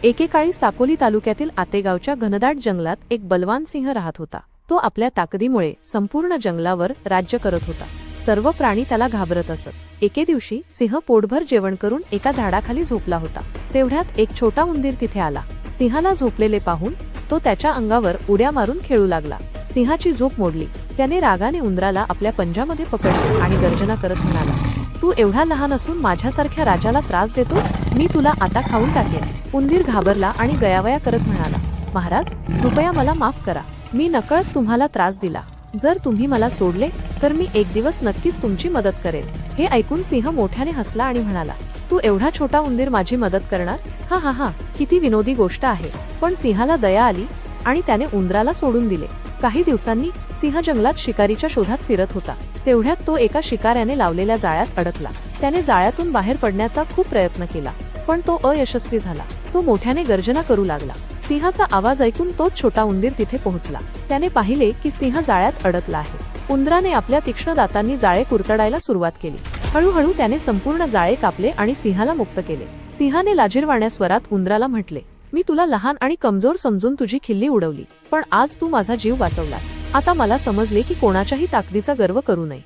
एकेकाळी साकोली तालुक्यातील आतेगावच्या घनदाट जंगलात एक बलवान सिंह राहत होता। तो आपल्या ताकदीमुळे संपूर्ण जंगलावर राज्य करत होता। सर्व प्राणी त्याला घाबरत असत। एके दिवशी सिंह पोटभर जेवण करून एका झाडाखाली झोपला होता। तेवढ्यात एक छोटा उंदीर तिथे आला। सिंहाला झोपलेले पाहून तो त्याच्या अंगावर उड्या मारून खेळू लागला। सिंहाची झोप मोडली। त्याने रागाने उंदराला आपल्या पंजामध्ये पकडले आणि गर्जना करत म्हणाला, तू एवढा लहान असून माझ्यासारख्या राजाला त्रास देतोस? मी तुला आता खाऊन टाकेन। उंदीर घाबरला आणि गयावया करत म्हणाला, महाराज, कृपया मला माफ करा। मी नकळत तुम्हाला त्रास दिला। जर तुम्ही मला सोडले तर मी एक दिवस नक्कीच तुमची मदत करेन। हे ऐकून सिंह मोठ्याने हसला आणि म्हणाला, तू एवढा छोटा उंदीर माझी मदत करणार? हा हा हा, किती विनोदी गोष्ट आहे। पण सिंहाला दया आली आणि त्याने उंदराला सोडून दिले। काही दिवसांनी सिंह जंगलात शिकारीच्या शोधात फिरत होता। तेवढ्यात तो एका शिकाऱ्याने लावलेल्या जाळ्यात अडकला। त्याने जाळ्यातून बाहेर पडण्याचा खूप प्रयत्न केला, पण तो अयशस्वी झाला। तो मोठ्याने गर्जना करू लागला। सिंहाचा आवाज ऐकून तोच छोटा उंदीर तिथे पोहोचला। त्याने पाहिले की सिंह जाळ्यात अडकला आहे। उंदराने आपल्या तीक्ष्ण दातांनी जाळे कुरतडायला सुरुवात केली। हळूहळू त्याने संपूर्ण जाळे कापले आणि सिंहाला मुक्त केले। सिंहाने लाजिरवाण्या स्वरात उंदराला म्हटले, मी तुला लहान आणि कमजोर समजून तुझी खिल्ली उडवली, पण आज तू माझा जीव वाचवलास। आता मला समजले की कोणाच्याही ताकदीचा गर्व करू नये।